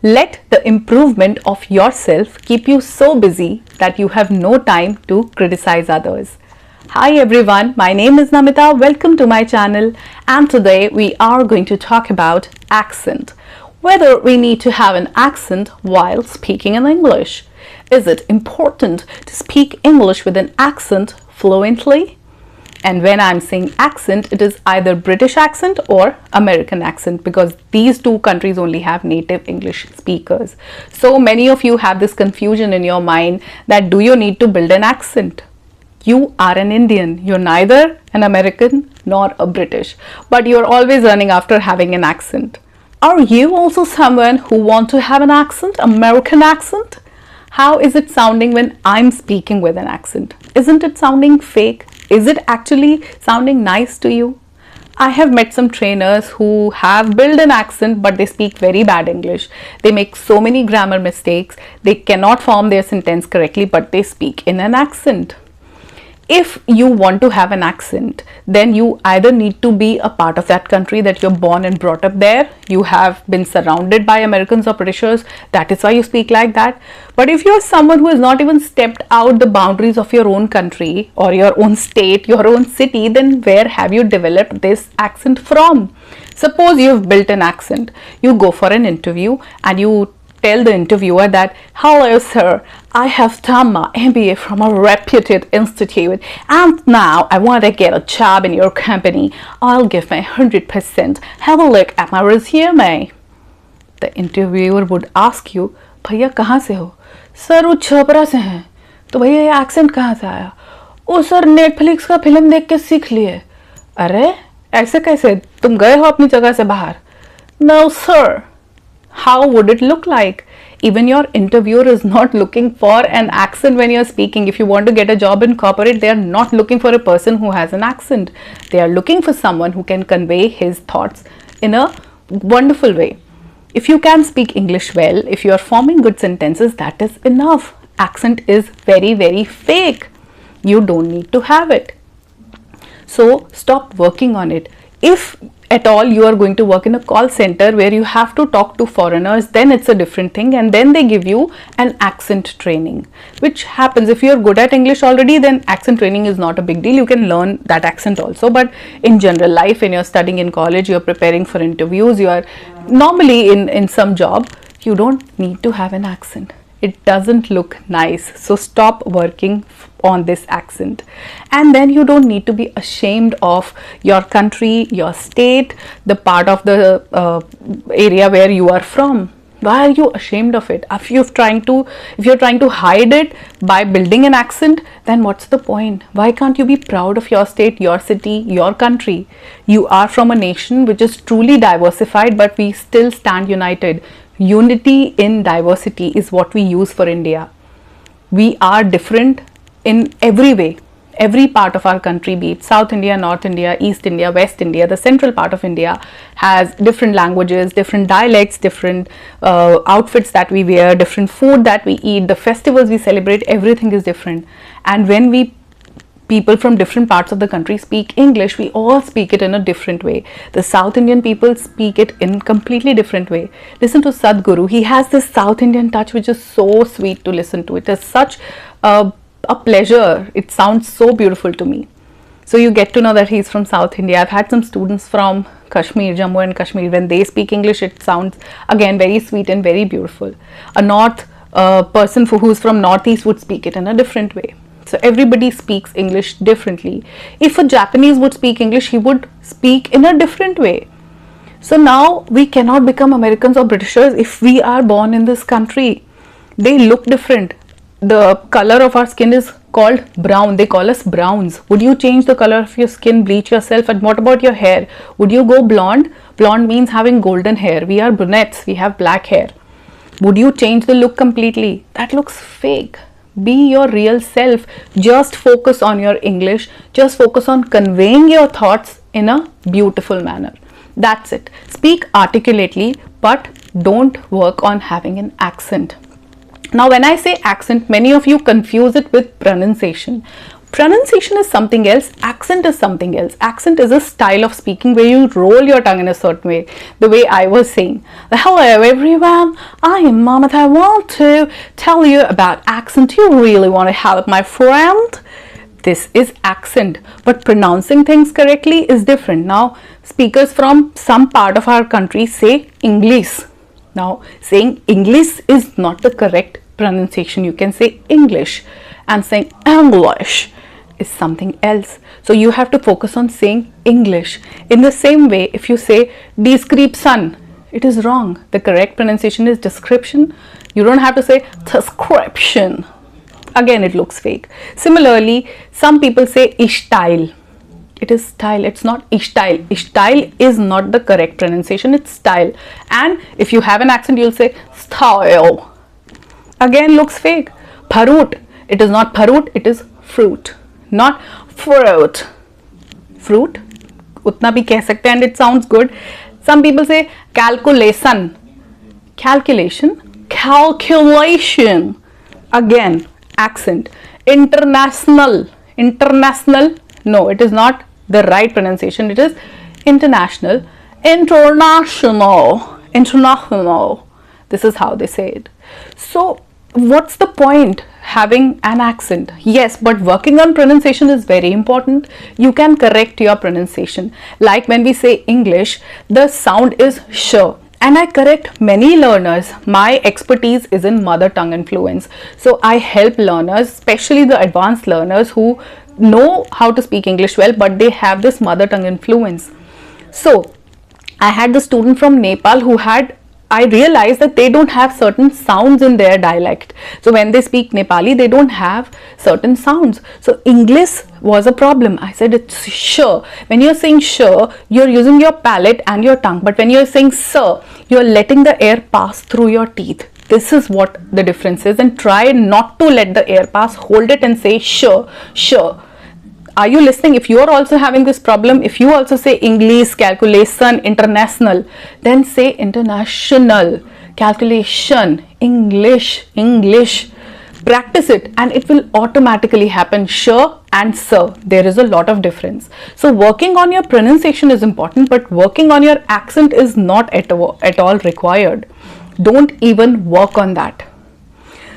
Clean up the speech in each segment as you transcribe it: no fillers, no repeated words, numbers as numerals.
Let the improvement of yourself keep you so busy that you have no time to criticize others. Hi everyone, my name is Namita. Welcome to my channel, and today we are going to talk about accent. Whether we need to have an accent while speaking in English. Is it important to speak English with an accent fluently? And when I'm saying accent, it is either British accent or American accent, because these two countries only have native English speakers. So many of you have this confusion in your mind that do you need to build an accent? You are an Indian. You're neither an American nor a British, but you're always running after having an accent. Are you also someone who wants to have an accent, American accent? How is it sounding when I'm speaking with an accent? Isn't it sounding fake? Is it actually sounding nice to you? I have met some trainers who have built an accent, but they speak very bad English. They make so many grammar mistakes. They cannot form their sentence correctly, but they speak in an accent. If you want to have an accent, then you either need to be a part of that country, that you're born and brought up there. You have been surrounded by Americans or Britishers. That is why you speak like that. But if you're someone who has not even stepped out the boundaries of your own country or your own state, your own city, then where have you developed this accent from? Suppose you've built an accent. You go for an interview and you tell the interviewer that, "Hello sir, I have done my MBA from a reputed institute and now I want to get a job in your company. I'll give my 100%. Have a look at my resume." The interviewer would ask you, "भैया कहाँ से हो?" "Sir वो छपरा से हैं." "तो भैया ये एक्सेंट कहाँ से आया?" "ओ सर नेटफ्लिक्स का फिल्म देख के सीख लिए." "अरे ऐसे कैसे? तुम गए हो अपनी जगह से बाहर?" "No sir." How would it look like? Even your interviewer is not looking for an accent when you're speaking. If you want to get a job in corporate, they are not looking for a person who has an accent. They are looking for someone who can convey his thoughts in a wonderful way. If you can speak English well, if you are forming good sentences, that is enough. Accent is very, very fake. You don't need to have it. So stop working on it. If at all you are going to work in a call center where you have to talk to foreigners, then it's a different thing, and then they give you an accent training, which happens if you're good at English already, then accent training is not a big deal. You can learn that accent also. But in general life, when you're studying in college, you're preparing for interviews, you are normally in some job, you don't need to have an accent. It doesn't look nice. So stop working on this accent. And then you don't need to be ashamed of your country, your state, the part of the area where you are from. Why are you ashamed of it? If you're trying to hide it by building an accent, then what's the point? Why can't you be proud of your state, your city, your country? You are from a nation which is truly diversified, but we still stand united. Unity in diversity is what we use for India. We are different in every way. Every part of our country, be it South India, North India, East India, West India, the central part of India has different languages, different dialects, different outfits that we wear, different food that we eat, the festivals we celebrate, everything is different. And when people from different parts of the country speak English, we all speak it in a different way. The South Indian people speak it in a completely different way. Listen to Sadhguru. He has this South Indian touch which is so sweet to listen to. It is such a pleasure. It sounds so beautiful to me. So you get to know that he's from South India. I've had some students from Kashmir, Jammu and Kashmir. When they speak English, it sounds again very sweet and very beautiful. A North person who's from Northeast would speak it in a different way. So everybody speaks English differently. If a Japanese would speak English, he would speak in a different way. So now we cannot become Americans or Britishers if we are born in this country. They look different. The color of our skin is called brown. They call us browns. Would you change the color of your skin, bleach yourself? And what about your hair? Would you go blonde? Blonde means having golden hair. We are brunettes. We have black hair. Would you change the look completely? That looks fake. Be your real self. Just focus on your English. Just focus on conveying your thoughts in a beautiful manner. That's it. Speak articulately, but don't work on having an accent. Now, when I say accent, many of you confuse it with pronunciation. Pronunciation is something else, accent is something else. Accent is a style of speaking where you roll your tongue in a certain way, the way I was saying. Hello everyone, I am Mamata. I want to tell you about accent. You really want to help, my friend? This is accent, but pronouncing things correctly is different. Now, speakers from some part of our country say English. Now, saying English is not the correct pronunciation. You can say English, and saying English is something else. So you have to focus on saying English. In the same way, if you say description, it is wrong. The correct pronunciation is description. You don't have to say description. Again, it looks fake. Similarly, some people say style. It is style. It's not style. Style is not the correct pronunciation. It's style. And if you have an accent, you'll say style. Again, looks fake. Parut. It is not parut. It is fruit. Not fruit. Fruit. Utna bhi keh sakte, and it sounds good. Some people say calculation. Calculation. Calculation. Again, accent. International. International. No, it is not the right pronunciation. It is international. International. International. This is how they say it. So, what's the point having an accent? Yes, but working on pronunciation is very important. You can correct your pronunciation. Like when we say English, the sound is sh. And I correct many learners. My expertise is in mother tongue influence. So I help learners, especially the advanced learners who know how to speak English well, but they have this mother tongue influence. So I had the student from Nepal who I realized that they don't have certain sounds in their dialect. So when they speak Nepali, they don't have certain sounds. So English was a problem. I said it's sh. When you're saying sh, you're using your palate and your tongue. But when you're saying sir, you're letting the air pass through your teeth. This is what the difference is. And try not to let the air pass. Hold it and say sh, sh. Are you listening? If you are also having this problem, if you also say English, calculation, international, then say international, calculation, English, English. Practice it and it will automatically happen. Sh and sir, there is a lot of difference. So working on your pronunciation is important, but working on your accent is not at all required. Don't even work on that.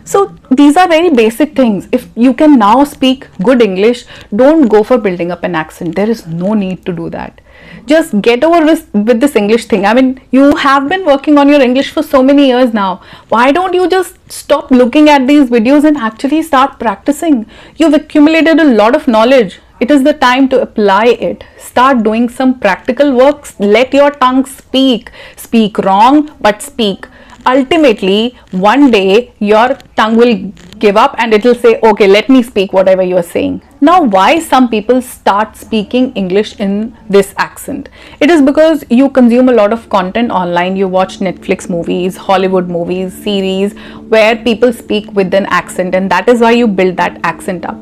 So these are very basic things. If you can now speak good English, don't go for building up an accent. There is no need to do that. Just get over with this English thing. I mean, you have been working on your English for so many years now. Why don't you just stop looking at these videos and actually start practicing? You've accumulated a lot of knowledge. It is the time to apply it. Start doing some practical works. Let your tongue speak. Speak wrong, but speak. Ultimately, one day your tongue will give up and it will say, okay, let me speak whatever you're saying. Now, why some people start speaking English in this accent? It is because you consume a lot of content online. You watch Netflix movies, Hollywood movies, series where people speak with an accent, and that is why you build that accent up.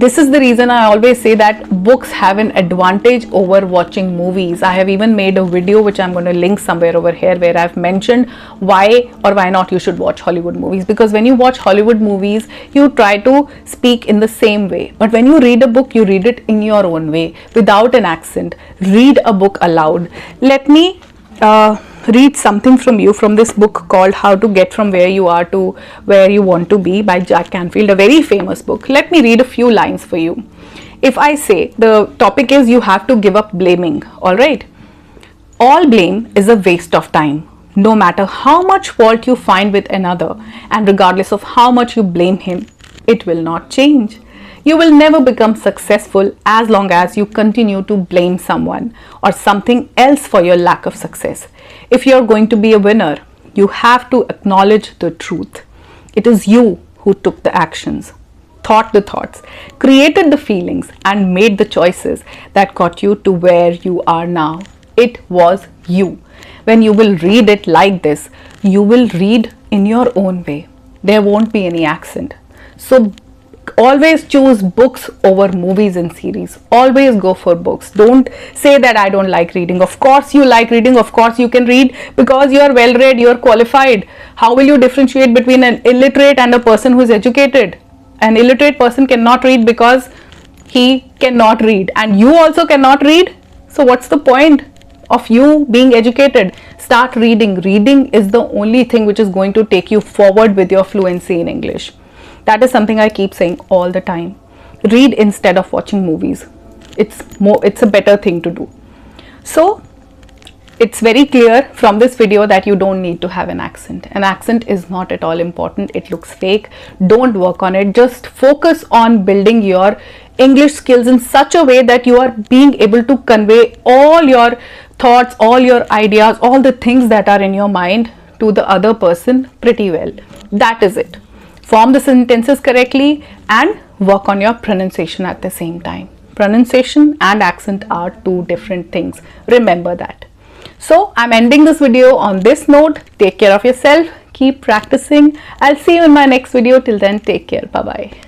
This is the reason I always say that books have an advantage over watching movies. I have even made a video which I'm going to link somewhere over here where I've mentioned why or why not you should watch Hollywood movies. Because when you watch Hollywood movies, you try to speak in the same way. But when you read a book, you read it in your own way without an accent. Read a book aloud. Let me read something from you from this book called How to Get From Where You Are to Where You Want to Be by Jack Canfield, a very famous book. Let me read a few lines for you. If I say the topic is you have to give up blaming, all right? All blame is a waste of time. No matter how much fault you find with another and regardless of how much you blame him, it will not change. You will never become successful as long as you continue to blame someone or something else for your lack of success. If you're going to be a winner, you have to acknowledge the truth. It is you who took the actions, thought the thoughts, created the feelings, and made the choices that got you to where you are now. It was you. When you will read it like this, you will read in your own way. There won't be any accent. So always choose books over movies and series. Always go for books. Don't say that I don't like reading. Of course you like reading. Of course you can read because you are well read, you are qualified. How will you differentiate between an illiterate and a person who is educated? An illiterate person cannot read because he cannot read, and you also cannot read. So what's the point? of you being educated. Start reading. Reading is the only thing which is going to take you forward with your fluency in English. That is something I keep saying all the time. Read instead of watching movies. It's a better thing to do. So it's very clear from this video that you don't need to have an accent. An accent is not at all important. It looks fake. Don't work on it. Just focus on building your English skills in such a way that you are being able to convey all your thoughts, all your ideas, all the things that are in your mind to the other person pretty well. That is it. Form the sentences correctly and work on your pronunciation at the same time. Pronunciation and accent are two different things. Remember that. So I'm ending this video on this note. Take care of yourself. Keep practicing. I'll see you in my next video. Till then, take care. Bye bye.